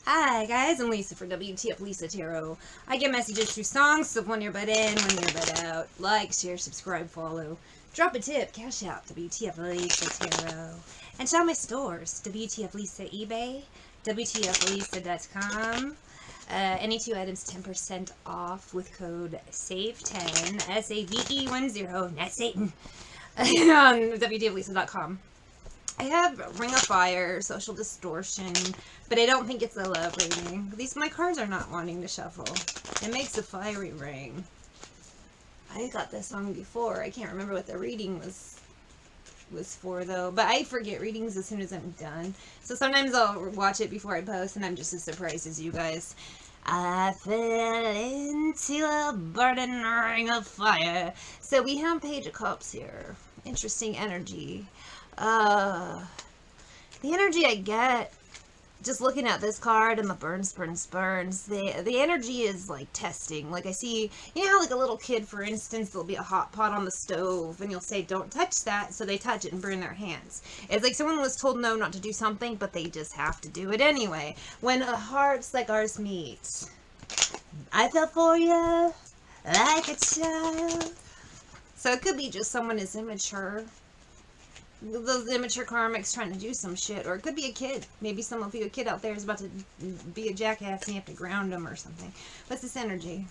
Hi guys, I'm Lisa for wtfLisaTarot. I get messages through songs, so one earbud in, one earbud out. Like, share, subscribe, follow. Drop a tip, CashApp, wtfLisaTarot. And check out my stores, wtfLisa eBay, wtfLisa.com. Any two items 10% off with code SAVE10, SAVE10, not Satan, on wtfLisa.com. I have Ring of Fire, Social Distortion, but I don't think it's a love reading. My cards are not wanting to shuffle. It makes a fiery ring. I got this song before. I can't remember what the reading was for though, but I forget readings as soon as I'm done. So sometimes I'll watch it before I post, and I'm just as surprised as you guys. I fell into a burning ring of fire. So we have Page of Cups here. Interesting energy. The energy I get just looking at this card and the burns, the energy is like testing. Like I see, you know how like a little kid, for instance, there'll be a hot pot on the stove and you'll say, don't touch that, so they touch it and burn their hands. It's like someone was told no, not to do something, but they just have to do it anyway. When hearts like ours meet, I fell for you like a child. So it could be just someone is immature. Those immature karmics trying to do some shit, or it could be a kid. Maybe some of you, a kid out there, is about to be a jackass and you have to ground them or something. What's this energy?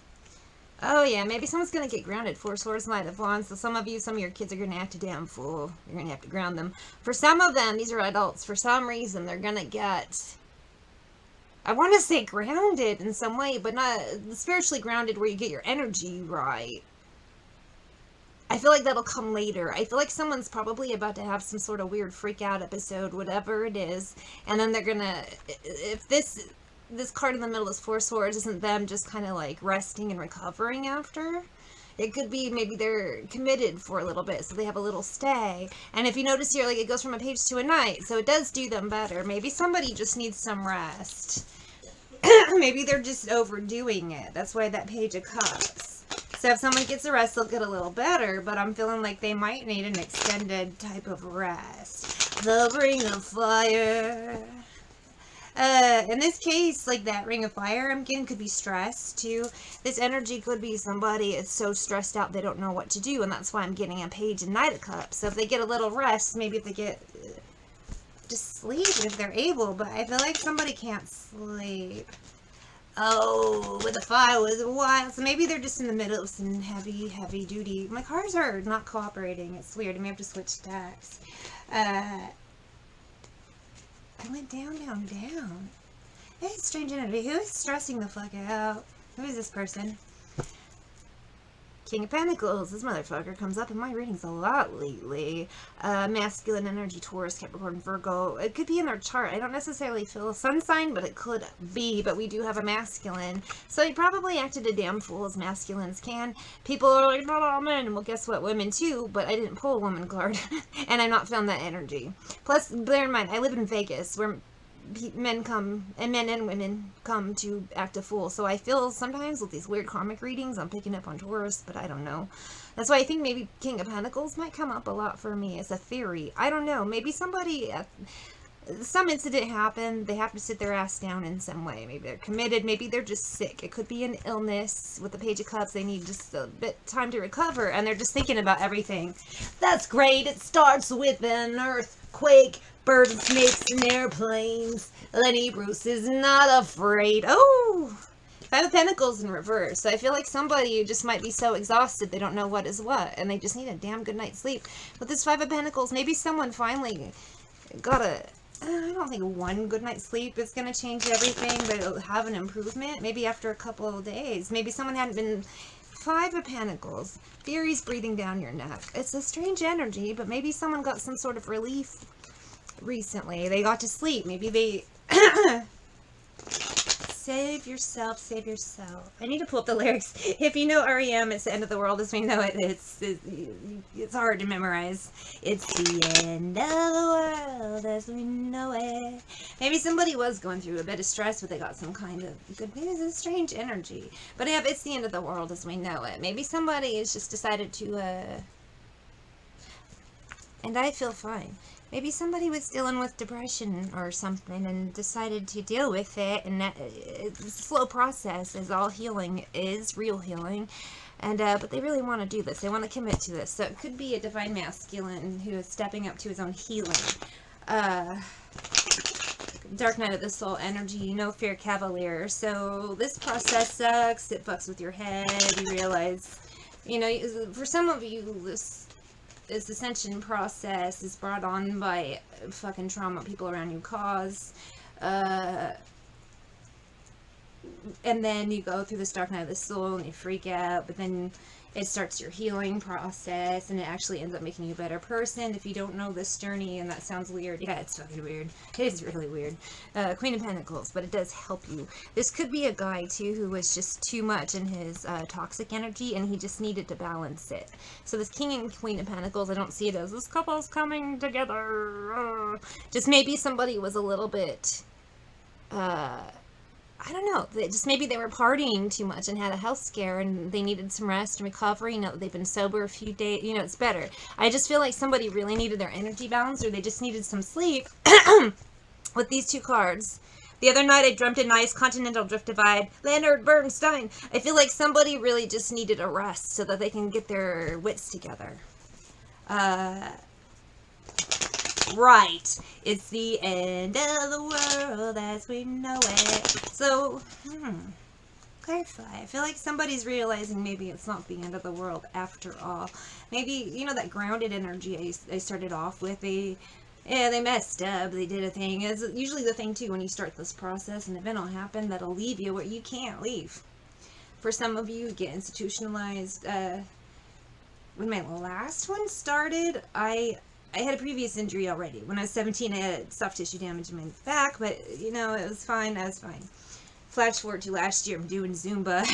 Oh yeah, maybe someone's gonna get grounded. Four Swords, Knight of Wands. So some of you, some of your kids are gonna act a damn fool. You're gonna have to ground them. For some of them, these are adults. For some reason, they're gonna get, I want to say grounded in some way, but not spiritually grounded where you get your energy right. I feel like that'll come later. I feel like someone's probably about to have some sort of weird freak out episode, whatever it is, and then they're gonna, if this card in the middle is Four Swords, isn't them just kind of like resting and recovering after? It could be maybe they're committed for a little bit, so they have a little stay. And if you notice here, like it goes from a page to a knight, so it does do them better. Maybe somebody just needs some rest. Maybe they're just overdoing it. That's why that Page of Cups. So if someone gets a rest, they'll get a little better, but I'm feeling like they might need an extended type of rest. The Ring of Fire. In this case, like that Ring of Fire I'm getting could be stress too. This energy could be somebody is so stressed out they don't know what to do, and that's why I'm getting a Page and Knight of Cups. So if they get a little rest, maybe if they get just sleep if they're able, but I feel like somebody can't sleep. Oh, with the fire was wild. So maybe they're just in the middle of some heavy duty. My cards are not cooperating. It's weird. I may have to switch stacks. I went down. It's strange energy. Who is stressing the fuck out? Who is this person? King of Pentacles. This motherfucker comes up in my readings a lot lately. Masculine energy, Taurus, Capricorn, Virgo. It could be in their chart. I don't necessarily feel a sun sign, but it could be. But we do have a masculine. So he probably acted a damn fool, as masculines can. People are like, not all men. Well, guess what? Women too. But I didn't pull a woman card. And I've not found that energy. Plus, bear in mind, I live in Vegas, where men and women come to act a fool. So I feel sometimes with these weird karmic readings, I'm picking up on Taurus, but I don't know. That's why I think maybe King of Pentacles might come up a lot for me as a theory. I don't know. Maybe somebody, some incident happened, they have to sit their ass down in some way. Maybe they're committed, maybe they're just sick. It could be an illness. With the Page of Cups, they need just a bit time to recover, and they're just thinking about everything. That's great. It starts with an earthquake, birds and snakes and airplanes. Lenny Bruce is not afraid. Oh! Five of Pentacles in reverse. So I feel like somebody just might be so exhausted they don't know what is what, and they just need a damn good night's sleep. With this Five of Pentacles, maybe someone finally got a, I don't think one good night's sleep is going to change everything, but it'll have an improvement. Maybe after a couple of days. Maybe someone hadn't been. Five of Pentacles. Fairies breathing down your neck. It's a strange energy, but maybe someone got some sort of relief recently. They got to sleep. Maybe they save yourself. I need to pull up the lyrics. If you know REM, it's the end of the world as we know it. It's hard to memorize. It's the end of the world as we know it. Maybe somebody was going through a bit of stress, but they got some kind of good news. It's a strange energy. But yeah, it's the end of the world as we know it. Maybe somebody has just decided to and I feel fine. Maybe somebody was dealing with depression or something and decided to deal with it, and that it's a slow process, as all healing is, real healing. And but they really want to do this. They want to commit to this. So it could be a divine masculine who is stepping up to his own healing. Dark Night of the Soul energy, no fear cavalier. So this process sucks. It fucks with your head. You realize, you know, for some of you, this ascension process is brought on by fucking trauma people around you cause. And then you go through this Dark Night of the Soul and you freak out, but then it starts your healing process, and it actually ends up making you a better person. If you don't know this journey, and that sounds weird, yeah, it's fucking weird. It is really weird. Queen of Pentacles, but it does help you. This could be a guy, too, who was just too much in his toxic energy, and he just needed to balance it. So this King and Queen of Pentacles, I don't see it as this couple's coming together. Just maybe somebody was a little bit... I don't know, maybe they were partying too much and had a health scare and they needed some rest and recovery. Now that they've been sober a few days, you know, it's better. I just feel like somebody really needed their energy balanced, or they just needed some sleep with these two cards. The other night I dreamt a nice continental drift divide. Leonard Bernstein. I feel like somebody really just needed a rest so that they can get their wits together. Right. It's the end of the world as we know it. So, clarify. I feel like somebody's realizing maybe it's not the end of the world after all. Maybe, you know, that grounded energy I started off with, they messed up. They did a thing. It's usually the thing, too, when you start this process, an event will happen that'll leave you where you can't leave. For some of you, get institutionalized. When my last one started, I had a previous injury already. When I was 17, I had soft tissue damage in my back, but, you know, it was fine. I was fine. Flash forward to last year, I'm doing Zumba.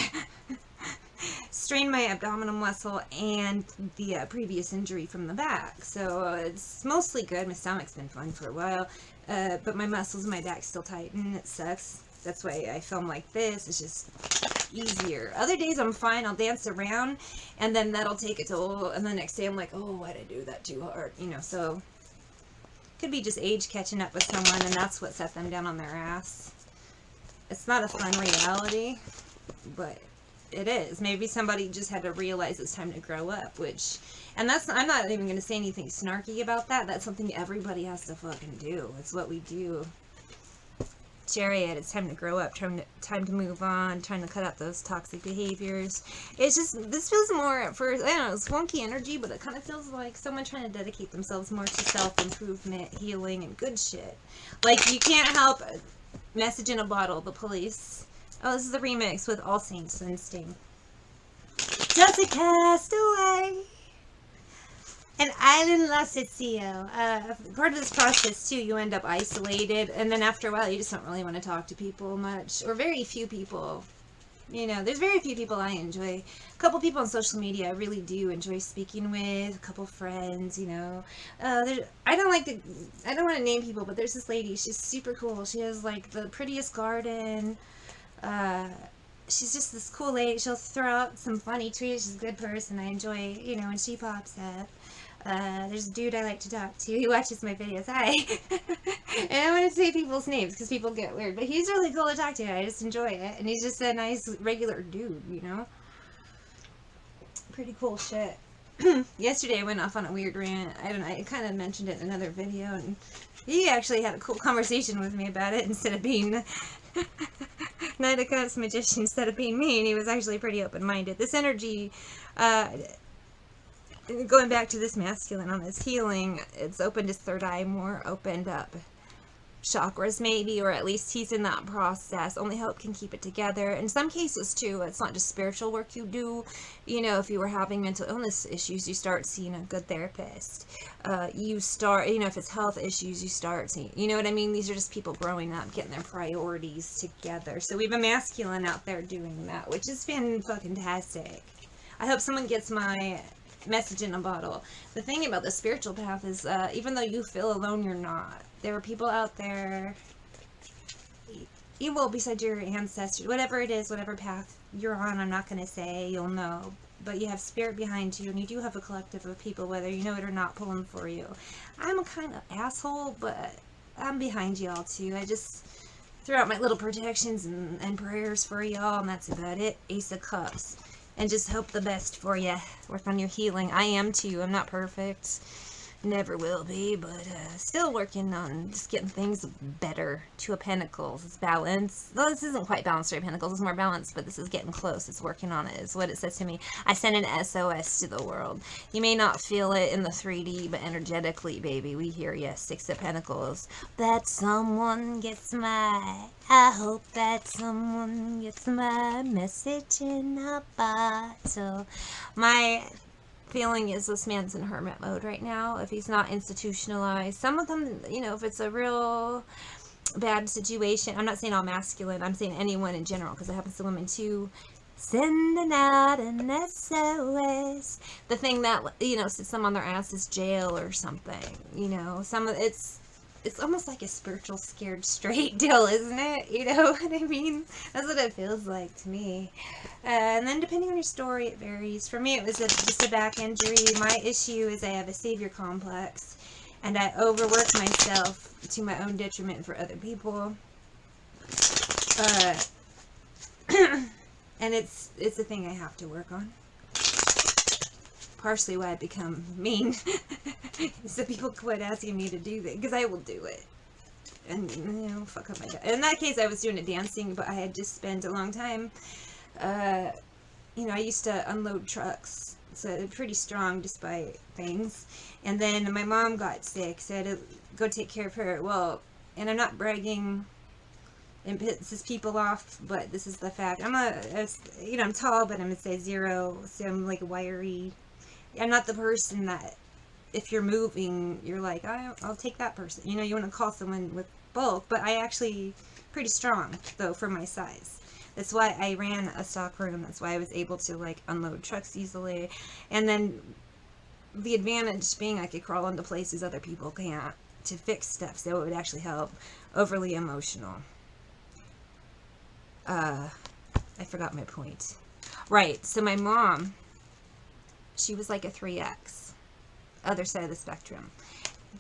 Strained my abdominal muscle and the previous injury from the back. So it's mostly good. My stomach's been fine for a while. But my muscles in my back still tighten. It sucks. That's why I film like this. It's just easier. Other days I'm fine. I'll dance around, and then that'll take a toll. And the next day I'm like, oh, why'd I do that too hard? You know, so could be just age catching up with someone, and that's what set them down on their ass. It's not a fun reality, but it is. Maybe somebody just had to realize it's time to grow up, which, and that's, I'm not even going to say anything snarky about that. That's something everybody has to fucking do. It's what we do. Chariot, it's time to grow up, time to move on, trying to cut out those toxic behaviors. It's just, this feels more, for, I don't know, it's wonky energy, but it kind of feels like someone trying to dedicate themselves more to self-improvement, healing, and good shit. Like, you can't help Message in a Bottle, The Police. Oh, this is the remix with All Saints and Sting. Just a castaway. An island lost at sea. Part of this process, too, you end up isolated, and then after a while, you just don't really want to talk to people much, or very few people. You know, there's very few people I enjoy. A couple people on social media I really do enjoy speaking with, a couple friends, you know. I don't want to name people, but there's this lady, she's super cool. She has, like, the prettiest garden. She's just this cool lady. She'll throw out some funny tweets. She's a good person. I enjoy, you know, when she pops up. There's a dude I like to talk to. He watches my videos. Hi. And I want to say people's names because people get weird. But he's really cool to talk to. I just enjoy it. And he's just a nice, regular dude, you know? Pretty cool shit. Yesterday I went off on a weird rant. I don't know. I kind of mentioned it in another video. And he actually had a cool conversation with me about it instead of being... Knight of Cups magician instead of being mean. He was actually pretty open-minded. This energy... going back to this masculine on his healing, it's opened his third eye more, opened up chakras maybe, or at least he's in that process. Only hope can keep it together. In some cases too, it's not just spiritual work you do. You know, if you were having mental illness issues, you start seeing a good therapist. You start, you know, if it's health issues, you start seeing, you know what I mean? These are just people growing up, getting their priorities together. So we have a masculine out there doing that, which has been fucking fantastic. I hope someone gets my message in a bottle. The thing about the spiritual path is, even though you feel alone, you're not. There are people out there, evil beside your ancestors, whatever it is, whatever path you're on, I'm not going to say, you'll know but you have spirit behind you, and you do have a collective of people, whether you know it or not, pulling for you. I'm a kind of asshole, but I'm behind y'all too. I just throw out my little protections and prayers for y'all, and that's about it. Ace of Cups. And just hope the best for you. Work on your healing. I am too. I'm not perfect. Never will be, but still working on just getting things better. Two of Pentacles. It's balance. Well, this isn't quite balanced. Three of Pentacles is more balanced, but this is getting close. It's working on it, is what it says to me. I send an SOS to the world. You may not feel it in the 3D, but energetically, baby, we hear you. Six of Pentacles. That someone gets I hope that someone gets my message in a bottle. My feeling is this man's in hermit mode right now. If he's not institutionalized, some of them, you know, if it's a real bad situation, I'm not saying all masculine, I'm saying anyone in general, because it happens to women too. Sending out an SOS. The thing that, you know, sits them on their ass is jail or something. You know, it's almost like a spiritual scared straight deal, isn't it? You know what I mean? That's what it feels like to me. And then depending on your story, it varies. For me, it was just a back injury. My issue is I have a savior complex, and I overwork myself to my own detriment for other people. And it's a thing I have to work on. Partially why I become mean. So people quit asking me to do that, because I will do it. And, you know, fuck up my dad. In that case, I was doing it dancing, but I had just spent a long time, you know, I used to unload trucks, so pretty strong despite things. And then my mom got sick, so I had to go take care of her. Well, and I'm not bragging and pisses people off, but this is the fact. You know, I'm tall, but I'm a size 0, so I'm like wiry. I'm not the person that, if you're moving, you're like, I'll take that person. You know, you want to call someone with bulk, but I actually pretty strong, though, for my size. That's why I ran a stock room. That's why I was able to, like, unload trucks easily. And then the advantage being I could crawl into places other people can't to fix stuff, so it would actually help. Overly emotional. I forgot my point. Right, so my mom, she was like a 3X. Other side of the spectrum.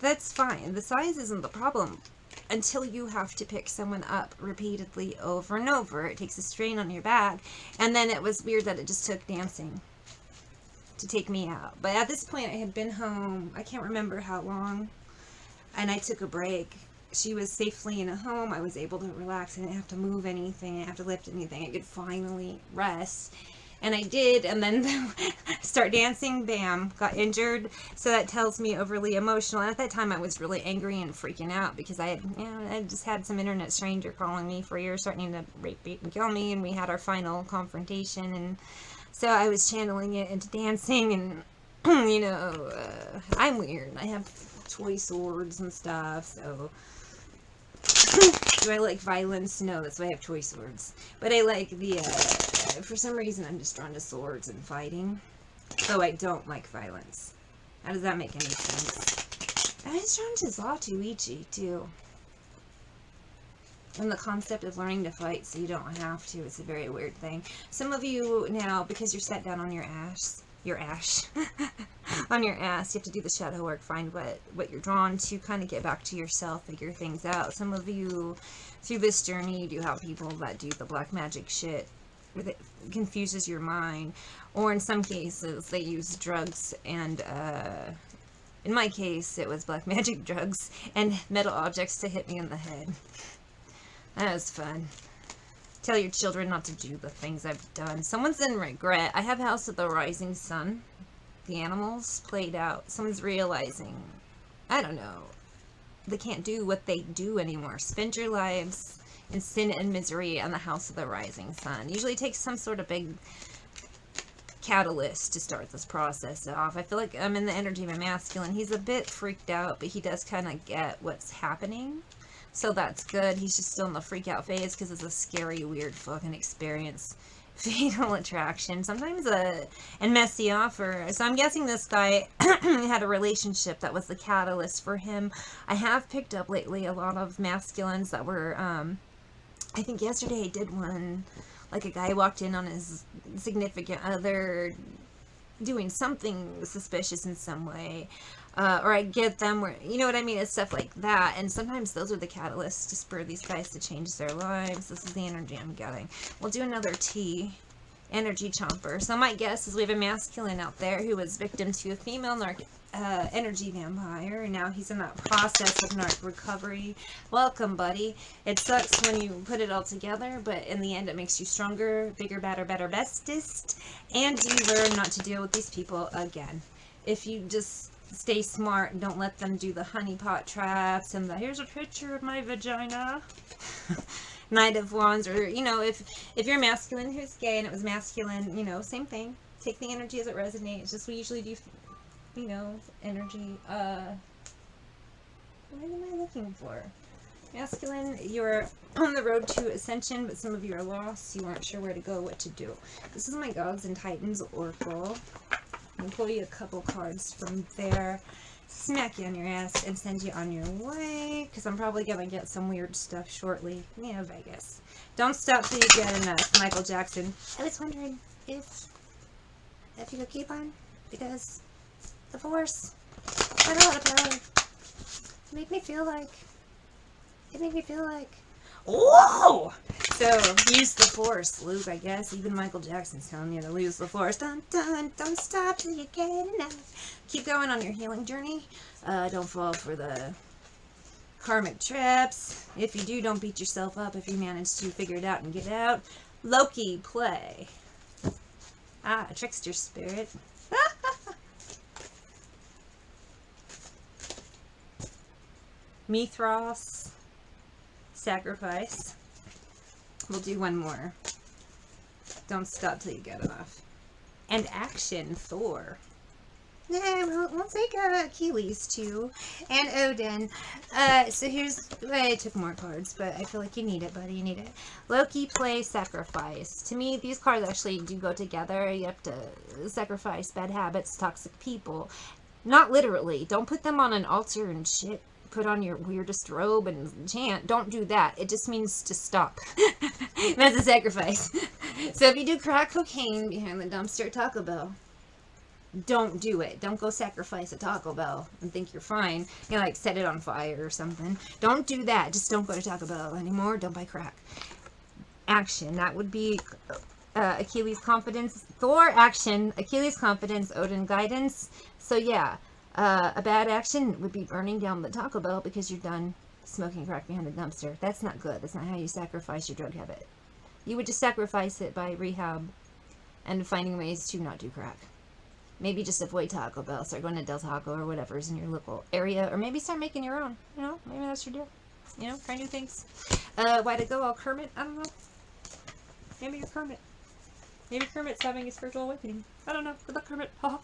That's fine. The size isn't the problem until you have to pick someone up repeatedly over and over. It takes a strain on your back. And then it was weird that it just took dancing to take me out. But at this point, I had been home, I can't remember how long, and I took a break. She was safely in a home. I was able to relax. I didn't have to move anything. I didn't have to lift anything. I could finally rest. And I did, and then start dancing, bam, got injured. So that tells me overly emotional. And at that time, I was really angry and freaking out because I just had some internet stranger calling me for years, threatening to rape, beat, and kill me. And we had our final confrontation. And so I was channeling it into dancing. And, you know, I'm weird. I have toy swords and stuff, so... Do I like violence? No, that's why I have toy swords. But I like the, for some reason I'm just drawn to swords and fighting. Though I don't like violence. How does that make any sense? I was drawn to Zatuichi, too. And the concept of learning to fight so you don't have to is a very weird thing. Some of you now, because you're sat down on your ass, on your ass, you have to do the shadow work, find what you're drawn to, kind of get back to yourself, figure things out. Some of you, through this journey, do have people that do the black magic shit that confuses your mind, or in some cases, they use drugs, and, in my case, it was black magic drugs and metal objects to hit me in the head. That was fun. Tell your children not to do the things I've done. Someone's in regret. I have House of the Rising Sun. The animals played out. Someone's realizing, I don't know, they can't do what they do anymore. Spend your lives in sin and misery on the House of the Rising Sun. Usually it takes some sort of big catalyst to start this process off. I feel like I'm in the energy of a masculine. He's a bit freaked out, but he does kind of get what's happening. So that's good. He's just still in the freak out phase because it's a scary, weird fucking experience. Fatal attraction. Sometimes and messy offer. So I'm guessing this guy had a relationship that was the catalyst for him. I have picked up lately a lot of masculines that were, I think yesterday I did one, like a guy walked in on his significant other doing something suspicious in some way. Or I get them where, you know what I mean? It's stuff like that. And sometimes those are the catalysts to spur these guys to change their lives. This is the energy I'm getting. We'll do another T. Energy chomper. So my guess is we have a masculine out there who was victim to a female energy vampire, and now he's in that process of narc recovery. Welcome, buddy. It sucks when you put it all together, but in the end it makes you stronger, bigger, badder, better, bestest, and you learn not to deal with these people again. If you just stay smart and don't let them do the honeypot traps and the here's a picture of my vagina. Knight of Wands, or, you know, if you're masculine who's gay and it was masculine, you know, same thing. Take the energy as it resonates. Just we usually do, you know, energy. What am I looking for? Masculine, you're on the road to ascension, but some of you are lost. You aren't sure where to go, what to do. This is my Gods and Titans Oracle. I'll pull you a couple cards from there. Smack you on your ass and send you on your way, because I'm probably going to get some weird stuff shortly. Yeah, Vegas. Don't stop till you get enough, Michael Jackson. I was wondering if you could keep on, because the Force had a lot of power. It made me feel like, whoa! So, use the Force, Luke, I guess. Even Michael Jackson's telling you to use the Force. Dun, dun, don't stop till you get enough. Keep going on your healing journey. Don't fall for the karmic traps. If you do, don't beat yourself up if you manage to figure it out and get out. Loki, play. Ah, trickster spirit. Mithras, sacrifice. We'll do one more. Don't stop till you get enough. And action, Thor. Yeah, we'll take Achilles too, and Odin. So here's, I took more cards, but I feel like you need it, buddy, you need it. Loki, play, sacrifice. To me, these cards actually do go together. You have to sacrifice bad habits, toxic people. Not literally. Don't put them on an altar and shit. Put on your weirdest robe and chant. Don't do that. It just means to stop. That's a sacrifice. So if you do crack cocaine behind the dumpster at Taco Bell, don't do it. Don't go sacrifice a Taco Bell and think you're fine. You know, like set it on fire or something. Don't do that. Just don't go to Taco Bell anymore. Don't buy crack. Action. That would be Achilles confidence. Thor, action. Achilles confidence. Odin, guidance. So yeah, a bad action would be burning down the Taco Bell because you're done smoking crack behind the dumpster. That's not good. That's not how you sacrifice your drug habit. You would just sacrifice it by rehab and finding ways to not do crack. Maybe just avoid Taco Bell. Start going to Del Taco or whatever's in your local area. Or maybe start making your own. You know, maybe that's your deal. You know, try new things. Why to go all Kermit? I don't know. Maybe you're Kermit. Maybe Kermit's having a spiritual awakening. I don't know. Good luck, Kermit. Haha.